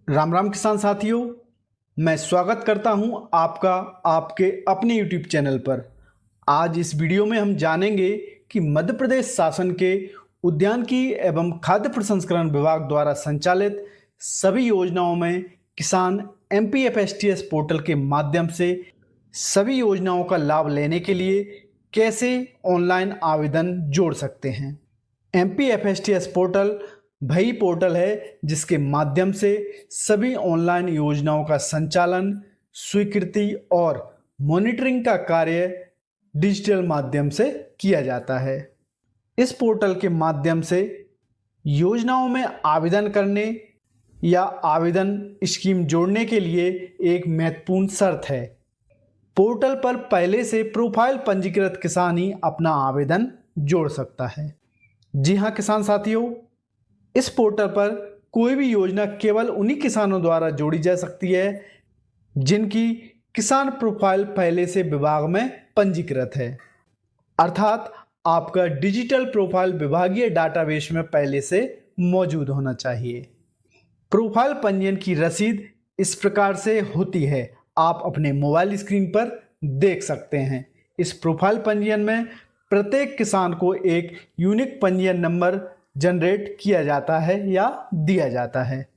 राम राम किसान साथियों, मैं स्वागत करता हूं आपका आपके अपने यूट्यूब चैनल पर। आज इस वीडियो में हम जानेंगे कि मध्य प्रदेश शासन के उद्यानिकी एवं खाद्य प्रसंस्करण विभाग द्वारा संचालित सभी योजनाओं में किसान MPFSTS पोर्टल के माध्यम से सभी योजनाओं का लाभ लेने के लिए कैसे ऑनलाइन आवेदन जोड़ सकते हैं। MPFSTS पोर्टल वही पोर्टल है जिसके माध्यम से सभी ऑनलाइन योजनाओं का संचालन, स्वीकृति और मॉनिटरिंग का कार्य डिजिटल माध्यम से किया जाता है। इस पोर्टल के माध्यम से योजनाओं में आवेदन करने या आवेदन स्कीम जोड़ने के लिए एक महत्वपूर्ण शर्त है। पोर्टल पर पहले से प्रोफाइल पंजीकृत किसान ही अपना आवेदन जोड़ सकता है। जी हाँ किसान साथियों, इस पोर्टल पर कोई भी योजना केवल उन्हीं किसानों द्वारा जोड़ी जा सकती है जिनकी किसान प्रोफाइल पहले से विभाग में पंजीकृत है, अर्थात आपका डिजिटल प्रोफाइल विभागीय डाटाबेस में पहले से मौजूद होना चाहिए। प्रोफाइल पंजीयन की रसीद इस प्रकार से होती है, आप अपने मोबाइल स्क्रीन पर देख सकते हैं। इस प्रोफाइल पंजीयन में प्रत्येक किसान को एक यूनिक पंजीयन नंबर जनरेट किया जाता है या दिया जाता है।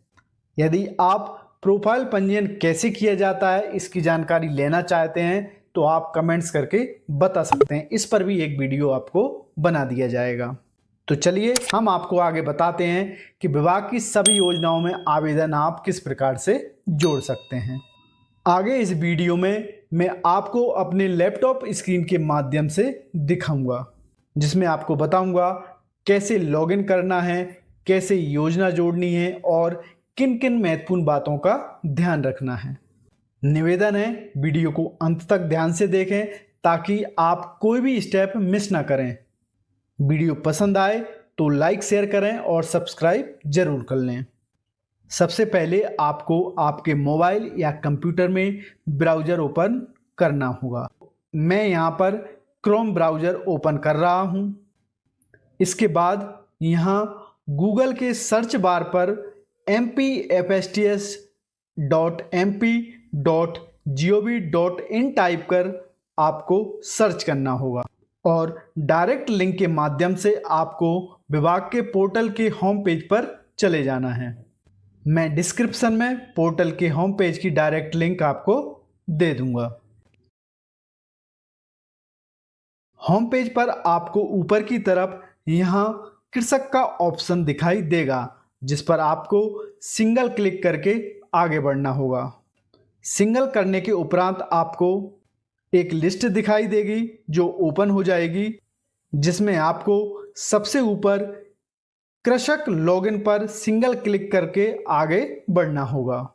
यदि आप प्रोफाइल पंजीयन कैसे किया जाता है इसकी जानकारी लेना चाहते हैं तो आप कमेंट्स करके बता सकते हैं, इस पर भी एक वीडियो आपको बना दिया जाएगा। तो चलिए हम आपको आगे बताते हैं कि विभाग की सभी योजनाओं में आवेदन आप किस प्रकार से जोड़ सकते हैं। आगे इस वीडियो में मैं आपको अपने लैपटॉप स्क्रीन के माध्यम से दिखाऊंगा, जिसमें आपको बताऊंगा कैसे लॉगिन करना है, कैसे योजना जोड़नी है और किन किन महत्वपूर्ण बातों का ध्यान रखना है। निवेदन है वीडियो को अंत तक ध्यान से देखें ताकि आप कोई भी स्टेप मिस ना करें। वीडियो पसंद आए तो लाइक शेयर करें और सब्सक्राइब जरूर कर लें। सबसे पहले आपको आपके मोबाइल या कंप्यूटर में ब्राउज़र ओपन करना होगा। मैं यहाँ पर क्रोम ब्राउज़र ओपन कर रहा हूँ। इसके बाद यहाँ गूगल के सर्च बार पर mpfsts.mp.gov.in टाइप कर आपको सर्च करना होगा और डायरेक्ट लिंक के माध्यम से आपको विभाग के पोर्टल के होम पेज पर चले जाना है। मैं डिस्क्रिप्शन में पोर्टल के होम पेज की डायरेक्ट लिंक आपको दे दूंगा। होम पेज पर आपको ऊपर की तरफ यहाँ कृषक का ऑप्शन दिखाई देगा, जिस पर आपको सिंगल क्लिक करके आगे बढ़ना होगा। सिंगल करने के उपरांत आपको एक लिस्ट दिखाई देगी जो ओपन हो जाएगी, जिसमें आपको सबसे ऊपर कृषक लॉगिन पर सिंगल क्लिक करके आगे बढ़ना होगा।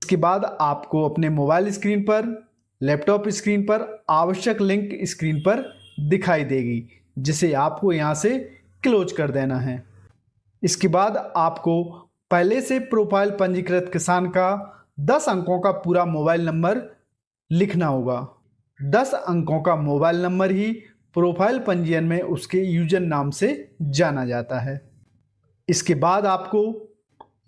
इसके बाद आपको अपने मोबाइल स्क्रीन पर, लैपटॉप स्क्रीन पर आवश्यक लिंक स्क्रीन पर दिखाई देगी, जिसे आपको यहाँ से क्लोज कर देना है। इसके बाद आपको पहले से प्रोफाइल पंजीकृत किसान का 10 अंकों का पूरा मोबाइल नंबर लिखना होगा। 10 अंकों का मोबाइल नंबर ही प्रोफाइल पंजीयन में उसके यूजर नाम से जाना जाता है। इसके बाद आपको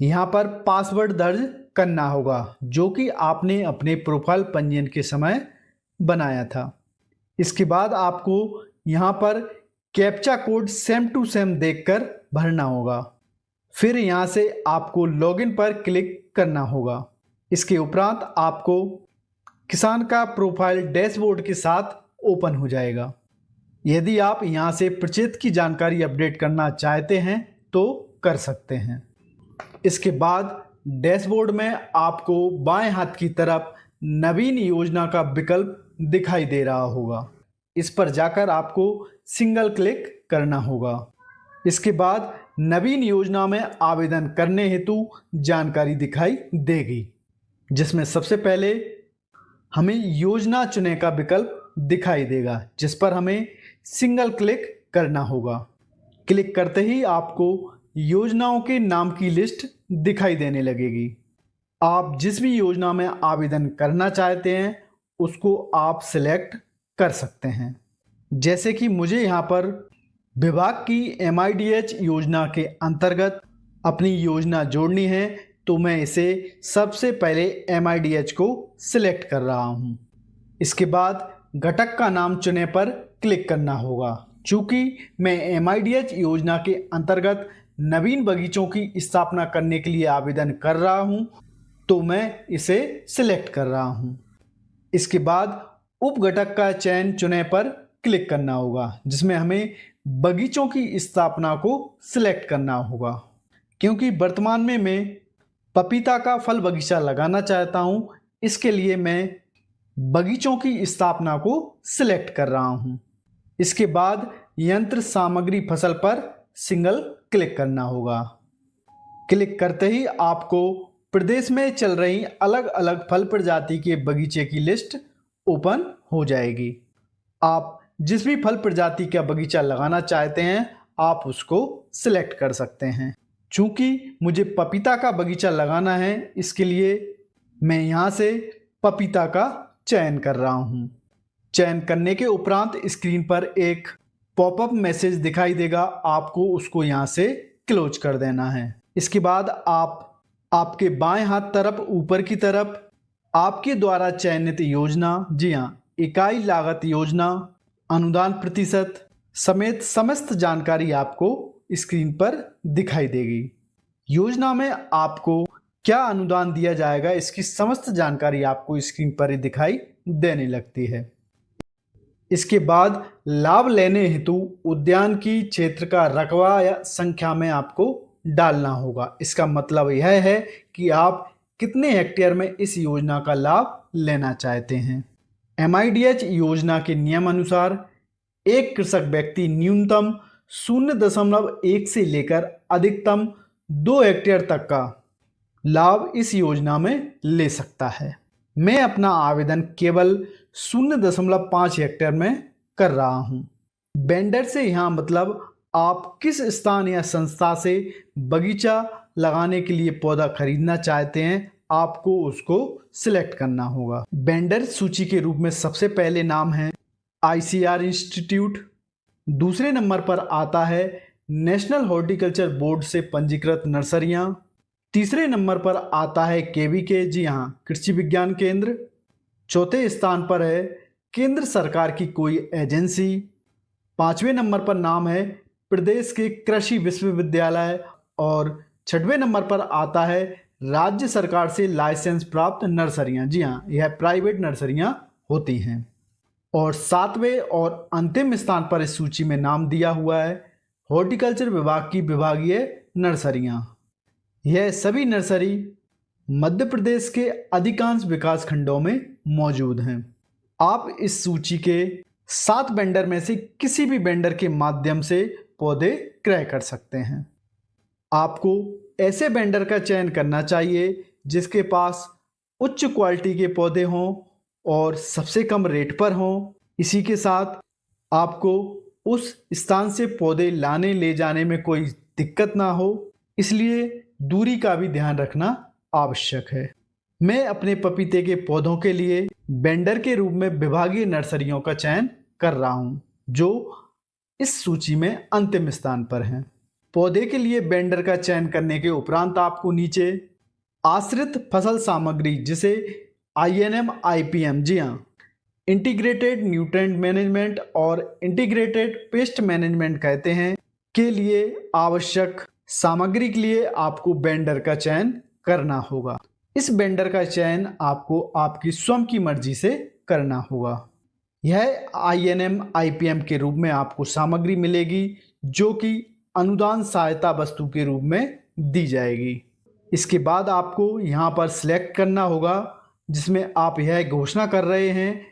यहाँ पर पासवर्ड दर्ज करना होगा, जो कि आपने अपने प्रोफाइल पंजीयन के समय बनाया था। इसके बाद आपको यहाँ पर captcha code same to same देखकर भरना होगा। फिर यहाँ से आपको लॉगिन पर क्लिक करना होगा। इसके उपरांत आपको किसान का प्रोफाइल डैशबोर्ड के साथ ओपन हो जाएगा। यदि आप यहाँ से प्रचित की जानकारी अपडेट करना चाहते हैं तो कर सकते हैं। इसके बाद डैशबोर्ड में आपको बाएं हाथ की तरफ नवीन योजना का विकल्प दिखाई दे रहा होगा। इस पर जाकर आपको सिंगल क्लिक करना होगा। इसके बाद नवीन योजना में आवेदन करने हेतु जानकारी दिखाई देगी, जिसमें सबसे पहले हमें योजना चुने का विकल्प दिखाई देगा, जिस पर हमें सिंगल क्लिक करना होगा। क्लिक करते ही आपको योजनाओं के नाम की लिस्ट दिखाई देने लगेगी। आप जिस भी योजना में आवेदन करना चाहते हैं उसको आप सिलेक्ट कर सकते हैं। जैसे कि मुझे यहाँ पर विभाग की MIDH योजना के अंतर्गत अपनी योजना जोड़नी है, तो मैं इसे सबसे पहले MIDH को सिलेक्ट कर रहा हूँ। इसके बाद घटक का नाम चुने पर क्लिक करना होगा। चूँकि मैं MIDH योजना के अंतर्गत नवीन बगीचों की स्थापना करने के लिए आवेदन कर रहा हूँ, तो मैं इसे सिलेक्ट कर रहा हूँ। इसके बाद उप घटक का चयन चुने पर क्लिक करना होगा, जिसमें हमें बगीचों की स्थापना को सिलेक्ट करना होगा। क्योंकि वर्तमान में मैं पपीता का फल बगीचा लगाना चाहता हूँ, इसके लिए मैं बगीचों की स्थापना को सिलेक्ट कर रहा हूँ। इसके बाद यंत्र सामग्री फसल पर सिंगल क्लिक करना होगा। क्लिक करते ही आपको प्रदेश में चल रही अलग अलग फल प्रजाति के बगीचे की लिस्ट ओपन हो जाएगी। आप जिस भी फल प्रजाति का बगीचा लगाना चाहते हैं, आप उसको सिलेक्ट कर सकते हैं। चूँकि मुझे पपीता का बगीचा लगाना है, इसके लिए मैं यहाँ से पपीता का चयन कर रहा हूँ। चयन करने के उपरांत स्क्रीन पर एक पॉपअप मैसेज दिखाई देगा, आपको उसको यहाँ से क्लोज कर देना है। इसके बाद आप आपके बाएं हाथ तरफ ऊपर की तरफ आपके द्वारा चयनित योजना, जी हाँ, इकाई लागत योजना, अनुदान प्रतिशत समेत समस्त जानकारी आपको स्क्रीन पर दिखाई देगी। योजना में आपको क्या अनुदान दिया जाएगा, इसकी समस्त जानकारी आपको स्क्रीन पर ही दिखाई देने लगती है। इसके बाद लाभ लेने हेतु उद्यान की क्षेत्र का रकबा या संख्या में आपको डालना होगा। इसका मतलब यह है कि आप कितने हेक्टेयर में इस योजना का लाभ लेना चाहते हैं। MIDH योजना के नियम अनुसार एक कृषक व्यक्ति न्यूनतम 0.1 से लेकर अधिकतम 2 हेक्टेयर तक का लाभ इस योजना में ले सकता है। मैं अपना आवेदन केवल 0.5 हेक्टेयर में कर रहा हूँ। वेंडर से यहाँ मतलब आप किस स्थान या संस्था से बगीचा लगाने के लिए पौधा खरीदना चाहते हैं, आपको उसको सिलेक्ट करना होगा। वेंडर सूची के रूप में सबसे पहले नाम है ICR इंस्टीट्यूट, दूसरे नंबर पर आता है नेशनल हॉर्टिकल्चर बोर्ड से पंजीकृत नर्सरियां, तीसरे नंबर पर आता है KVK, जी हाँ, कृषि विज्ञान केंद्र, चौथे स्थान पर है केंद्र सरकार की कोई एजेंसी, पांचवें नंबर पर नाम है प्रदेश के कृषि विश्वविद्यालय और छठवें नंबर पर आता है राज्य सरकार से लाइसेंस प्राप्त नर्सरियां, जी हाँ, यह प्राइवेट नर्सरियां होती हैं। और सातवें और अंतिम स्थान पर इस सूची में नाम दिया हुआ है हॉर्टिकल्चर विभाग की विभागीय नर्सरियां। यह सभी नर्सरी मध्य प्रदेश के अधिकांश विकास खंडों में मौजूद हैं। आप इस सूची के 7 वेंडर में से किसी भी वेंडर के माध्यम से पौधे क्रय कर सकते हैं। आपको ऐसे वेंडर का चयन करना चाहिए जिसके पास उच्च क्वालिटी के पौधे हों और सबसे कम रेट पर हों। इसी के साथ आपको उस स्थान से पौधे लाने ले जाने में कोई दिक्कत ना हो, इसलिए दूरी का भी ध्यान रखना आवश्यक है। मैं अपने पपीते के पौधों के लिए वेंडर के रूप में विभागीय नर्सरियों का चयन कर रहा हूँ, जो इस सूची में अंतिम स्थान पर हैं। पौधे के लिए वेंडर का चयन करने के उपरांत आपको नीचे आश्रित फसल सामग्री, जिसे INM IPM, जी हाँ, इंटीग्रेटेड न्यूट्रिएंट मैनेजमेंट और इंटीग्रेटेड पेस्ट मैनेजमेंट कहते हैं, के लिए आवश्यक सामग्री के लिए आपको वेंडर का चयन करना होगा। इस वेंडर का चयन आपको आपकी स्वयं की मर्जी से करना होगा। यह INM IPM के रूप में आपको सामग्री मिलेगी, जो कि अनुदान सहायता वस्तु के रूप में दी जाएगी। इसके बाद आपको यहाँ पर सिलेक्ट करना होगा, जिसमें आप यह घोषणा कर रहे हैं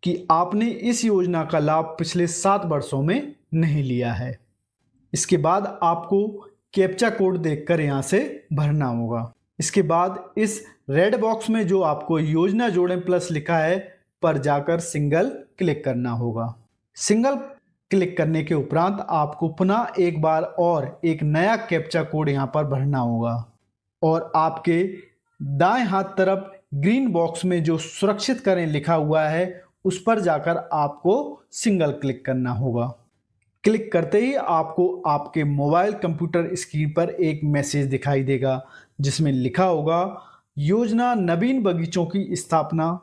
कि आपने इस योजना का लाभ पिछले 7 वर्षों में नहीं लिया है। इसके बाद आपको कैप्चा कोड देखकर यहाँ से भरना होगा। इसके बाद इस रेड बॉक्स में जो आपको योजना जोड़ें प्लस लिखा है पर जाकर सिंगल क्लिक करना होगा। सिंगल क्लिक करने के उपरांत आपको पुनः एक बार और एक नया कैप्चा कोड यहाँ पर भरना होगा और आपके दाएं हाथ तरफ ग्रीन बॉक्स में जो सुरक्षित करें लिखा हुआ है उस पर जाकर आपको सिंगल क्लिक करना होगा। क्लिक करते ही आपको आपके मोबाइल कंप्यूटर स्क्रीन पर एक मैसेज दिखाई देगा, जिसमें लिखा होगा योजना नवीन बगीचों की स्थापना,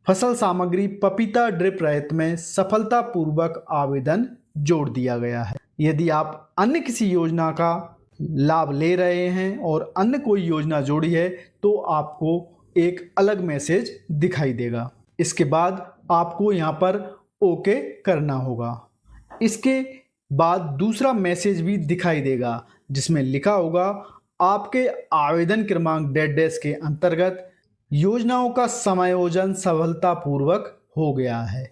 फसल सामग्री पपीता ड्रिप रहित में सफलतापूर्वक आवेदन जोड़ दिया गया है। यदि आप अन्य किसी योजना का लाभ ले रहे हैं और अन्य कोई योजना जोड़ी है तो आपको एक अलग मैसेज दिखाई देगा। इसके बाद आपको यहाँ पर ओके करना होगा। इसके बाद दूसरा मैसेज भी दिखाई देगा जिसमें लिखा होगा आपके आवेदन क्रमांक डैश के अंतर्गत योजनाओं का समायोजन सफलतापूर्वक हो गया है।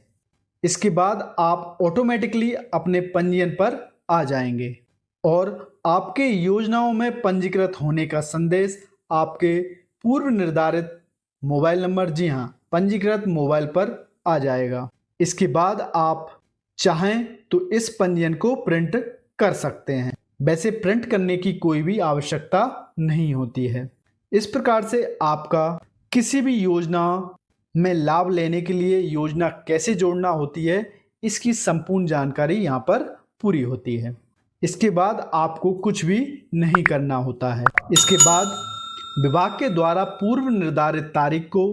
इसके बाद आप ऑटोमेटिकली अपने पंजीयन पर आ जाएंगे और आपके योजनाओं में पंजीकृत होने का संदेश आपके पूर्व निर्धारित मोबाइल नंबर, जी हाँ, पंजीकृत मोबाइल पर आ जाएगा। इसके बाद आप चाहें तो इस पंजीयन को प्रिंट कर सकते हैं। वैसे प्रिंट करने की कोई भी आवश्यकता नहीं होती है। इस प्रकार से आपका किसी भी योजना में लाभ लेने के लिए योजना कैसे जोड़ना होती है इसकी संपूर्ण जानकारी यहाँ पर पूरी होती है। इसके बाद आपको कुछ भी नहीं करना होता है। इसके बाद विभाग के द्वारा पूर्व निर्धारित तारीख को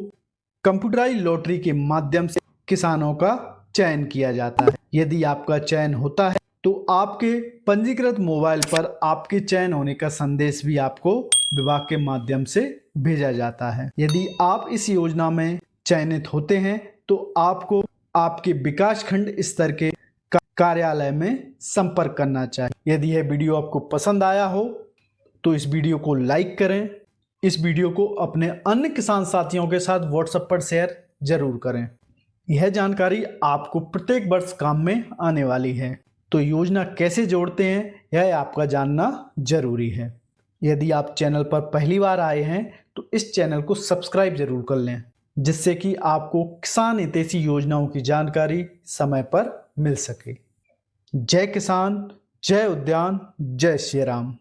कंप्यूटराइज्ड लॉटरी के माध्यम से किसानों का चयन किया जाता है। यदि आपका चयन होता है तो आपके पंजीकृत मोबाइल पर आपके चयन होने का संदेश भी आपको विभाग के माध्यम से भेजा जाता है। यदि आप इस योजना में चयनित होते हैं तो आपको आपके विकास खंड स्तर के कार्यालय में संपर्क करना चाहिए। यदि यह वीडियो आपको पसंद आया हो तो इस वीडियो को लाइक करें। इस वीडियो को अपने अन्य किसान साथियों के साथ व्हाट्सएप पर शेयर जरूर करें। यह जानकारी आपको प्रत्येक वर्ष काम में आने वाली है, तो योजना कैसे जोड़ते हैं यह आपका जानना जरूरी है। यदि आप चैनल पर पहली बार आए हैं तो इस चैनल को सब्सक्राइब जरूर कर लें, जिससे कि आपको किसान हितैषी योजनाओं की जानकारी समय पर मिल सके। जय किसान, जय उद्यान, जय श्री राम।